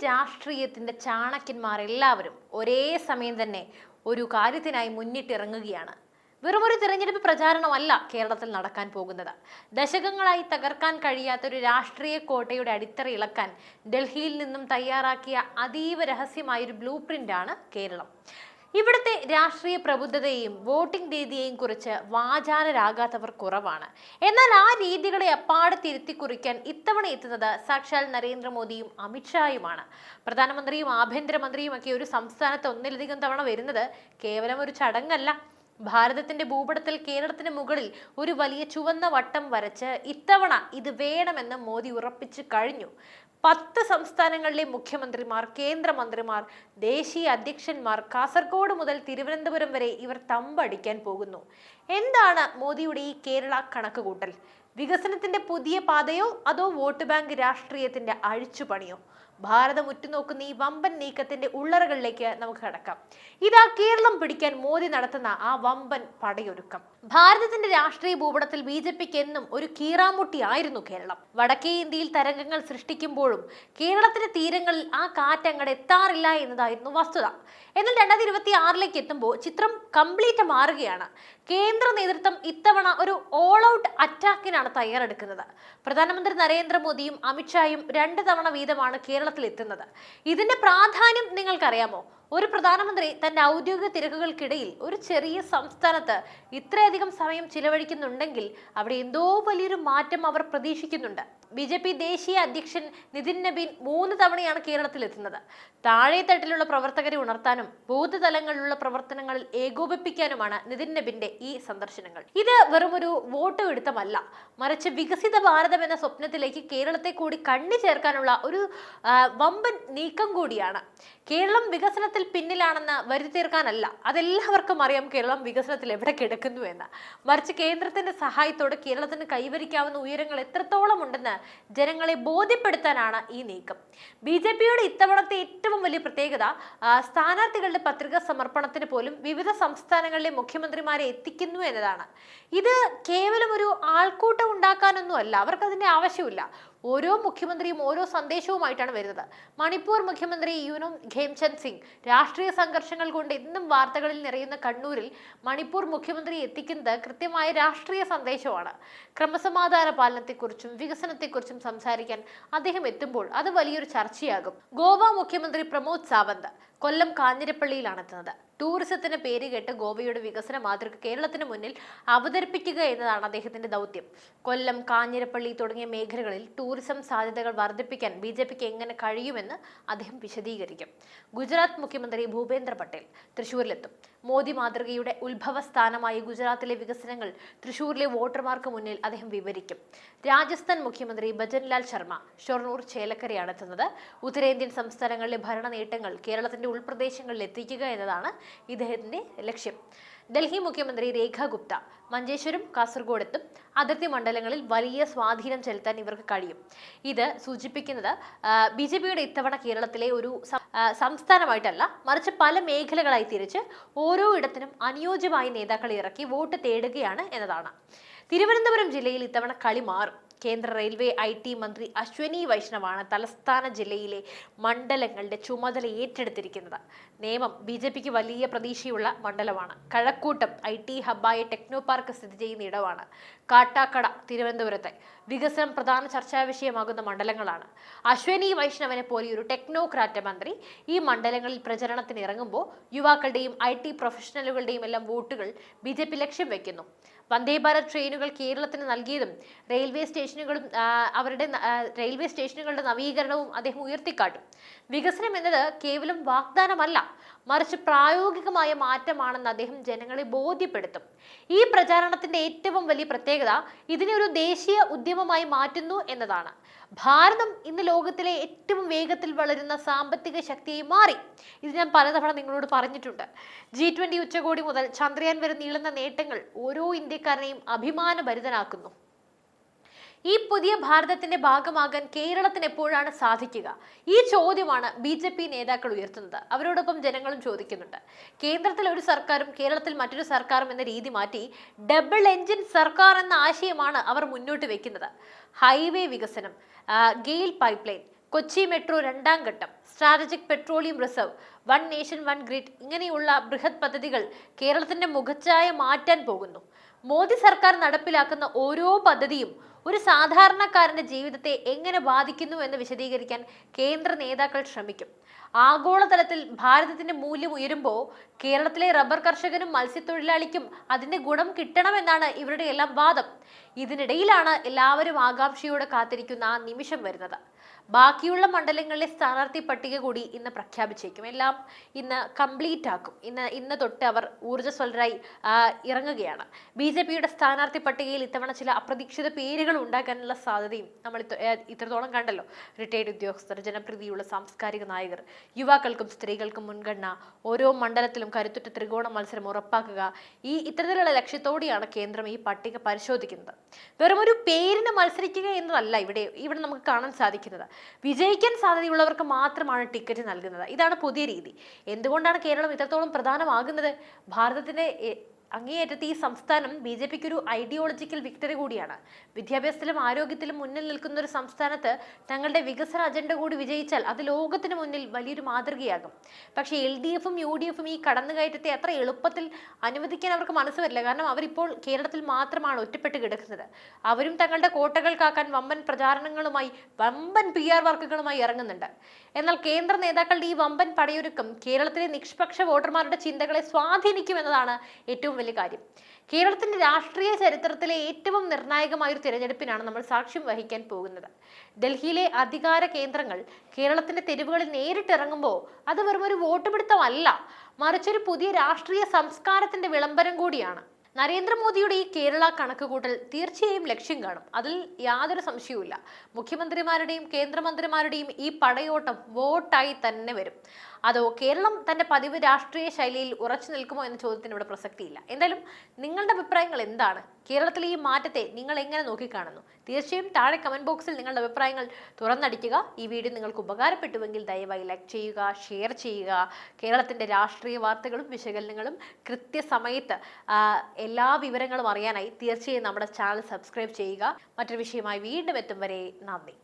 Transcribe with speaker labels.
Speaker 1: രാഷ്ട്രീയത്തിന്റെ ചാണക്യന്മാരെല്ലാവരും ഒരേ സമയം തന്നെ ഒരു കാര്യത്തിനായി മുന്നിട്ടിറങ്ങുകയാണ്. വെറുമൊരു തിരഞ്ഞെടുപ്പ് പ്രചാരണമല്ല കേരളത്തിൽ നടക്കാൻ പോകുന്നത്. ദശകങ്ങളായി തകർക്കാൻ കഴിയാത്ത ഒരു രാഷ്ട്രീയ കോട്ടയുടെ അടിത്തറ ഇളക്കാൻ ഡൽഹിയിൽ നിന്നും തയ്യാറാക്കിയ അതീവ രഹസ്യമായൊരു ബ്ലൂ പ്രിന്റാണ് കേരളം. ഇവിടുത്തെ രാഷ്ട്രീയ പ്രബുദ്ധതയെയും വോട്ടിംഗ് രീതിയെയും കുറിച്ച് വാചാലരാകാത്തവർ കുറവാണ്. എന്നാൽ ആ രീതികളെ അപ്പാടെ തിരുത്തി കുറിക്കാൻ ഇത്തവണ എത്തുന്നത് സാക്ഷാൽ നരേന്ദ്രമോദിയും അമിത്ഷായുമാണ്. പ്രധാനമന്ത്രിയും ആഭ്യന്തരമന്ത്രിയും ഒക്കെ ഒരു സംസ്ഥാനത്ത് ഒന്നിലധികം തവണ വരുന്നത് കേവലം ഒരു ചടങ്ങല്ല. ഭാരതത്തിന്റെ ഭൂപടത്തിൽ കേരളത്തിന് മുകളിൽ ഒരു വലിയ ചുവന്ന വട്ടം വരച്ച് ഇത്തവണ ഇത് വേണമെന്ന് മോദി ഉറപ്പിച്ചു കഴിഞ്ഞു. 10 സംസ്ഥാനങ്ങളിലെ മുഖ്യമന്ത്രിമാർ, കേന്ദ്രമന്ത്രിമാർ, ദേശീയ അധ്യക്ഷന്മാർ, കാസർഗോഡ് മുതൽ തിരുവനന്തപുരം വരെ ഇവർ തമ്പടിക്കാൻ പോകുന്നു. എന്താണ് മോദിയുടെ ഈ കേരള കണക്കുകൂട്ടൽ? വികസനത്തിന്റെ പുതിയ പാതയോ അതോ വോട്ട് ബാങ്ക് രാഷ്ട്രീയത്തിന്റെ അഴിച്ചുപണിയോ? ഭാരതം ഉറ്റുനോക്കുന്ന ഈ വമ്പൻ നീക്കത്തിന്റെ ഉള്ളറകളിലേക്ക് നമുക്ക് കടക്കാം. ഇതാ കേരളം പിടിക്കാൻ മോദി നടത്തുന്ന ആ വമ്പൻ പടയൊരുക്കം. ഭാരതത്തിന്റെ രാഷ്ട്രീയ ഭൂപടത്തിൽ BJPക്ക് എന്നും ഒരു കീറാമുട്ടിയായിരുന്നു കേരളം. വടക്കേ ഇന്ത്യയിൽ തരംഗങ്ങൾ സൃഷ്ടിക്കുമ്പോഴും കേരളത്തിന്റെ തീരങ്ങളിൽ ആ കാറ്റങ്ങടെ എത്താറില്ല എന്നതായിരുന്നു വസ്തുത. എന്നാൽ 2026 എത്തുമ്പോൾ ചിത്രം കംപ്ലീറ്റ് മാറുകയാണ്. കേന്ദ്ര നേതൃത്വം ഇത്തവണ ഒരു ഓൾ ഔട്ട് അറ്റാക്കിനാണ് തയ്യാറെടുക്കുന്നത്. പ്രധാനമന്ത്രി നരേന്ദ്രമോദിയും അമിത്ഷായും 2 തവണ വീതമാണ് കേരളത്തിൽ എത്തുന്നത്. ഇതിന്റെ പ്രാധാന്യം നിങ്ങൾക്കറിയാമോ? ഒരു പ്രധാനമന്ത്രി തന്റെ ഔദ്യോഗിക തിരക്കുകൾക്കിടയിൽ ഒരു ചെറിയ സംസ്ഥാനത്ത് ഇത്രയധികം സമയം ചിലവഴിക്കുന്നുണ്ടെങ്കിൽ അവിടെ എന്തോ വലിയൊരു മാറ്റം അവർ പ്രതീക്ഷിക്കുന്നുണ്ട്. BJP ദേശീയ അധ്യക്ഷൻ നിതിൻ നബീൻ 3 തവണയാണ് കേരളത്തിൽ എത്തുന്നത്. താഴെ തട്ടിലുള്ള പ്രവർത്തകരെ ഉണർത്താനും ബൂത്ത് തലങ്ങളിലുള്ള പ്രവർത്തനങ്ങളിൽ ഏകോപിപ്പിക്കാനുമാണ് നിതിൻ നബീന്റെ ഈ സന്ദർശനങ്ങൾ. ഇത് വെറുമൊരു വോട്ട് പിടുത്തമല്ല, മറിച്ച് വികസിത ഭാരതം എന്ന സ്വപ്നത്തിലേക്ക് കേരളത്തെ കൂടി കണ്ണി ചേർക്കാനുള്ള ഒരു വമ്പൻ നീക്കം കൂടിയാണ്. കേരളം വികസനത്തിൽ പിന്നിലാണെന്ന് വരുത്തി തീർക്കാനല്ല, അതെല്ലാവർക്കും അറിയാം കേരളം വികസനത്തിൽ എവിടെ കിടക്കുന്നു എന്ന്. മറിച്ച് കേന്ദ്രത്തിന്റെ സഹായത്തോടെ കേരളത്തിന് കൈവരിക്കാവുന്ന ഉയരങ്ങൾ എത്രത്തോളം ഉണ്ടെന്ന് ജനങ്ങളെ ബോധ്യപ്പെടുത്താനാണ് ഈ നീക്കം. BJPയുടെ ഇത്തവണത്തെ ഏറ്റവും വലിയ പ്രത്യേകത സ്ഥാനാർത്ഥികളുടെ പത്രിക സമർപ്പണത്തിന് പോലും വിവിധ സംസ്ഥാനങ്ങളിലെ മുഖ്യമന്ത്രിമാരെ എത്തിക്കുന്നു എന്നതാണ്. ഇത് കേവലം ഒരു ആൾക്കൂട്ടം ഉണ്ടാക്കാനൊന്നുമല്ല, അവർക്കതിന്റെ ആവശ്യമില്ല. ഓരോ മുഖ്യമന്ത്രിയും ഓരോ സന്ദേശവുമായിട്ടാണ് വരുന്നത്. മണിപ്പൂർ മുഖ്യമന്ത്രി യൂനം ഖേംചന്ദ് സിംഗ് രാഷ്ട്രീയ സംഘർഷങ്ങൾ കൊണ്ട് എന്നും വാർത്തകളിൽ നിറയുന്ന കണ്ണൂരിൽ മണിപ്പൂർ മുഖ്യമന്ത്രി എത്തിക്കുന്നത് കൃത്യമായ രാഷ്ട്രീയ സന്ദേശമാണ്. ക്രമസമാധാന പാലനത്തെക്കുറിച്ചും വികസനത്തെക്കുറിച്ചും സംസാരിക്കാൻ അദ്ദേഹം എത്തുമ്പോൾ അത് വലിയൊരു ചർച്ചയാകും. ഗോവ മുഖ്യമന്ത്രി പ്രമോദ് സാവന്ത് കൊല്ലം കാഞ്ഞിരപ്പള്ളിയിലാണ് എത്തുന്നത്. ടൂറിസത്തിന് പേര് കേട്ട് ഗോവയുടെ വികസന മാതൃക കേരളത്തിന് മുന്നിൽ അവതരിപ്പിക്കുക എന്നതാണ് അദ്ദേഹത്തിന്റെ ദൗത്യം. കൊല്ലം, കാഞ്ഞിരപ്പള്ളി തുടങ്ങിയ മേഖലകളിൽ ടൂറിസം സാധ്യതകൾ വർദ്ധിപ്പിക്കാൻ BJPക്ക് എങ്ങനെ കഴിയുമെന്ന് അദ്ദേഹം വിശദീകരിക്കും. ഗുജറാത്ത് മുഖ്യമന്ത്രി ഭൂപേന്ദ്ര പട്ടേൽ തൃശൂരിലെത്തും. മോദി മാതൃകയുടെ ഉത്ഭവസ്ഥാനമായ ഗുജറാത്തിലെ വികസനങ്ങൾ തൃശൂരിലെ വോട്ടർമാർക്ക് മുന്നിൽ അദ്ദേഹം വിവരിക്കും. രാജസ്ഥാൻ മുഖ്യമന്ത്രി ഭജൻലാൽ ശർമ്മ ഷൊർണൂർ, ചേലക്കരയാണ് എത്തുന്നത്. ഉത്തരേന്ത്യൻ സംസ്ഥാനങ്ങളിലെ ഭരണ നേട്ടങ്ങൾ കേരളത്തിന്റെ ഉൾപ്രദേശങ്ങളിൽ എത്തിക്കുക എന്നതാണ് ഇദ്ദേഹത്തിന്റെ ലക്ഷ്യം. ഡൽഹി മുഖ്യമന്ത്രി രേഖ ഗുപ്ത മഞ്ചേശ്വരം, കാസർഗോഡ് എത്തും. അതിർത്തി മണ്ഡലങ്ങളിൽ വലിയ സ്വാധീനം ചെലുത്താൻ ഇവർക്ക് കഴിയും. ഇത് സൂചിപ്പിക്കുന്നത് BJPയുടെ ഇത്തവണ കേരളത്തിലെ ഒരു സംസ്ഥാനമായിട്ടല്ല, മറിച്ച് പല മേഖലകളായി തിരിച്ച് ഓരോ ഇടത്തിനും അനുയോജ്യമായ നേതാക്കളെ ഇറക്കി വോട്ട് തേടുകയാണ് എന്നതാണ്. തിരുവനന്തപുരം ജില്ലയിൽ ഇത്തവണ കളി മാറും. കേന്ദ്ര റെയിൽവേ IT മന്ത്രി അശ്വനി വൈഷ്ണവാണ് തലസ്ഥാന ജില്ലയിലെ മണ്ഡലങ്ങളുടെ ചുമതല ഏറ്റെടുത്തിരിക്കുന്നത്. നേമം BJPക്ക് വലിയ പ്രതീക്ഷയുള്ള മണ്ഡലമാണ്. കഴക്കൂട്ടം IT ഹബ്ബായ ടെക്നോ പാർക്ക് സ്ഥിതി ചെയ്യുന്ന ഇടമാണ്. കാട്ടാക്കട തിരുവനന്തപുരത്തെ വികസനം പ്രധാന ചർച്ചാ വിഷയമാകുന്ന മണ്ഡലങ്ങളാണ്. അശ്വനി വൈഷ്ണവനെ പോലെ ഒരു ടെക്നോക്രാറ്റ് മന്ത്രി ഈ മണ്ഡലങ്ങളിൽ പ്രചരണത്തിന് ഇറങ്ങുമ്പോൾ യുവാക്കളുടെയും IT പ്രൊഫഷണലുകളുടെയും എല്ലാം വോട്ടുകൾ BJP ലക്ഷ്യം വെക്കുന്നു. വന്ദേ ഭാരത് ട്രെയിനുകൾ കേരളത്തിന് നൽകിയതും റെയിൽവേ സ്റ്റേഷനുകളുടെ നവീകരണവും അദ്ദേഹം ഉയർത്തിക്കാട്ടും. വികസനം എന്നത് കേവലം വാഗ്ദാനമല്ല, മറിച്ച് പ്രായോഗികമായ മാറ്റമാണെന്ന് അദ്ദേഹം ജനങ്ങളെ ബോധ്യപ്പെടുത്തും. ഈ പ്രചാരണത്തിന്റെ ഏറ്റവും വലിയ പ്രത്യേകത ഇതിനെ ഒരു ദേശീയ ഉദ്യമമായി മാറ്റുന്നു എന്നതാണ്. ഭാരതം ഇന്ന് ലോകത്തിലെ ഏറ്റവും വേഗത്തിൽ വളരുന്ന സാമ്പത്തിക ശക്തിയായി മാറി. ഇത് ഞാൻ പലതവണ നിങ്ങളോട് പറഞ്ഞിട്ടുണ്ട്. G20 ഉച്ചകോടി മുതൽ ചന്ദ്രയാൻ വരെ നീളുന്ന നേട്ടങ്ങൾ ഓരോ ഇന്ത്യക്കാരനെയും അഭിമാനഭരിതനാക്കുന്നു. ഈ പുതിയ ഭാരതത്തിന്റെ ഭാഗമാകാൻ കേരളത്തിന് എപ്പോഴാണ് സാധിക്കുക? ഈ ചോദ്യമാണ് BJP നേതാക്കൾ ഉയർത്തുന്നത്. അവരോടൊപ്പം ജനങ്ങളും ചോദിക്കുന്നുണ്ട്. കേന്ദ്രത്തിൽ ഒരു സർക്കാരും കേരളത്തിൽ മറ്റൊരു സർക്കാരും എന്ന രീതി മാറ്റി ഡബിൾ എഞ്ചിൻ സർക്കാർ എന്ന ആശയമാണ് അവർ മുന്നോട്ട് വെക്കുന്നത്. ഹൈവേ വികസനം, GAIL pipe line, Kochi metro രണ്ടാം ഘട്ടം, strategic petroleum reserve, one nation one grid ഇങ്ങനെയുള്ള ബൃഹത് പദ്ധതികൾ കേരളത്തിന്റെ മുഖച്ഛായ മാറ്റാൻ പോകുന്നു. മോദി സർക്കാർ നടപ്പിലാക്കുന്ന ഓരോ പദ്ധതിയും ഒരു സാധാരണക്കാരന്റെ ജീവിതത്തെ എങ്ങനെ ബാധിക്കുന്നു എന്ന് വിശദീകരിക്കാൻ കേന്ദ്ര നേതാക്കൾ ശ്രമിക്കും. ആഗോളതലത്തിൽ ഭാരതത്തിന്റെ മൂല്യം ഉയരുമ്പോൾ കേരളത്തിലെ റബ്ബർ കർഷകനും മത്സ്യത്തൊഴിലാളിക്കും അതിന്റെ ഗുണം കിട്ടണമെന്നാണ് ഇവരുടെ എല്ലാം വാദം. ഇതിനിടയിലാണ് എല്ലാവരും ആകാംക്ഷയോടെ കാത്തിരിക്കുന്ന ആ നിമിഷം വരുന്നത്. ബാക്കിയുള്ള മണ്ഡലങ്ങളിലെ സ്ഥാനാർത്ഥി പട്ടിക കൂടി ഇന്ന് പ്രഖ്യാപിച്ചേക്കും. എല്ലാം ഇന്ന് കംപ്ലീറ്റ് ആക്കും. ഇന്ന് തൊട്ട് അവർ ഊർജ്ജസ്വലരായി ഇറങ്ങുകയാണ്. BJPയുടെ സ്ഥാനാർത്ഥി പട്ടികയിൽ ഇത്തവണ ചില അപ്രതീക്ഷിത പേരുകൾ ഉണ്ടാക്കാനുള്ള സാധ്യതയും നമ്മൾ ഇത്രത്തോളം കണ്ടല്ലോ. റിട്ടയർഡ് ഉദ്യോഗസ്ഥർ, ജനപ്രീതിയുള്ള സാംസ്കാരിക നായകർ, യുവാക്കൾക്കും സ്ത്രീകൾക്കും മുൻഗണന, ഓരോ മണ്ഡലത്തിലും കരുത്തുറ്റ ത്രികോണ മത്സരം ഉറപ്പാക്കുക, ഇത്തരത്തിലുള്ള ലക്ഷ്യത്തോടെയാണ് കേന്ദ്രം ഈ പട്ടിക പരിശോധിക്കുന്നത്. വെറും ഒരു പേരിന് മത്സരിക്കുക എന്നതല്ല ഇവിടെ നമുക്ക് കാണാൻ സാധിക്കുന്നത്. വിജയിക്കാൻ സാധ്യതയുള്ളവർക്ക് മാത്രമാണ് ടിക്കറ്റ് നൽകുന്നത്. ഇതാണ് പുതിയ രീതി. എന്തുകൊണ്ടാണ് കേരളം ഇത്രത്തോളം പ്രധാനമാകുന്നത്? ഭാരതത്തിന്റെ അങ്ങേയറ്റത്ത് ഈ സംസ്ഥാനം BJPക്ക് ഒരു ഐഡിയോളജിക്കൽ വിക്ടറി കൂടിയാണ്. വിദ്യാഭ്യാസത്തിലും ആരോഗ്യത്തിലും മുന്നിൽ നിൽക്കുന്ന ഒരു സംസ്ഥാനത്ത് തങ്ങളുടെ വികസന അജണ്ട കൂടി വിജയിച്ചാൽ അത് ലോകത്തിന് മുന്നിൽ വലിയൊരു മാതൃകയാകും. പക്ഷേ LDFും UDFും ഈ കടന്നുകയറ്റത്തെ അത്ര എളുപ്പത്തിൽ അനുവദിക്കാൻ അവർക്ക് മനസ്സ് വരില്ല. കാരണം അവരിപ്പോൾ കേരളത്തിൽ മാത്രമാണ് ഒറ്റപ്പെട്ട് കിടക്കുന്നത്. അവരും തങ്ങളുടെ കോട്ടകൾ കാക്കാൻ വമ്പൻ പ്രചാരണങ്ങളുമായി, വമ്പൻ PR വർക്കുകളുമായി ഇറങ്ങുന്നുണ്ട്. എന്നാൽ കേന്ദ്ര നേതാക്കളുടെ ഈ വമ്പൻ പടയൊരുക്കം കേരളത്തിലെ നിഷ്പക്ഷ വോട്ടർമാരുടെ ചിന്തകളെ സ്വാധീനിക്കുമെന്നതാണ് ഏറ്റവും വലിയ കാര്യം. കേരളത്തിന്റെ രാഷ്ട്രീയ ചരിത്രത്തിലെ ഏറ്റവും നിർണായകമായ ഒരു തിരഞ്ഞെടുപ്പിനാണ് നമ്മൾ സാക്ഷ്യം വഹിക്കാൻ പോകുന്നത്. ഡൽഹിയിലെ അധികാര കേന്ദ്രങ്ങൾ കേരളത്തിന്റെ തെരുവുകളിൽ നേരിട്ടിറങ്ങുമ്പോൾ അത് വെറും ഒരു വോട്ട് പിടുത്തമല്ല, മറിച്ചൊരു പുതിയ രാഷ്ട്രീയ സംസ്കാരത്തിന്റെ വിളംബരം കൂടിയാണ്. നരേന്ദ്രമോദിയുടെ ഈ കേരള കണക്കുകൂട്ടൽ തീർച്ചയായും ലക്ഷ്യം കാണും. അതിൽ യാതൊരു സംശയവുമില്ല. മുഖ്യമന്ത്രിമാരുടെയും കേന്ദ്രമന്ത്രിമാരുടെയും ഈ പടയോട്ടം വോട്ടായി തന്നെ വരും. അതോ കേരളം തന്റെ പതിവ് രാഷ്ട്രീയ ശൈലിയിൽ ഉറച്ചു നിൽക്കുമോ എന്ന ചോദ്യത്തിന് ഇവിടെ പ്രസക്തിയില്ല. എന്തായാലും നിങ്ങളുടെ അഭിപ്രായങ്ങൾ എന്താണ്? കേരളത്തിലെ ഈ മാറ്റത്തെ നിങ്ങൾ എങ്ങനെ നോക്കിക്കാണുന്നു? തീർച്ചയായും താഴെ കമന്റ് ബോക്സിൽ നിങ്ങളുടെ അഭിപ്രായങ്ങൾ തുറന്നടിക്കുക. ഈ വീഡിയോ നിങ്ങൾക്ക് ഉപകാരപ്പെട്ടുവെങ്കിൽ ദയവായി ലൈക്ക് ചെയ്യുക, ഷെയർ ചെയ്യുക. കേരളത്തിന്റെ രാഷ്ട്രീയ വാർത്തകളും വിശകലനങ്ങളും കൃത്യസമയത്ത് എല്ലാ വിവരങ്ങളും അറിയാനായി തീർച്ചയായും നമ്മുടെ ചാനൽ സബ്സ്ക്രൈബ് ചെയ്യുക. മറ്റൊരു വിഷയമായി വീണ്ടും എത്തും വരെ നന്ദി.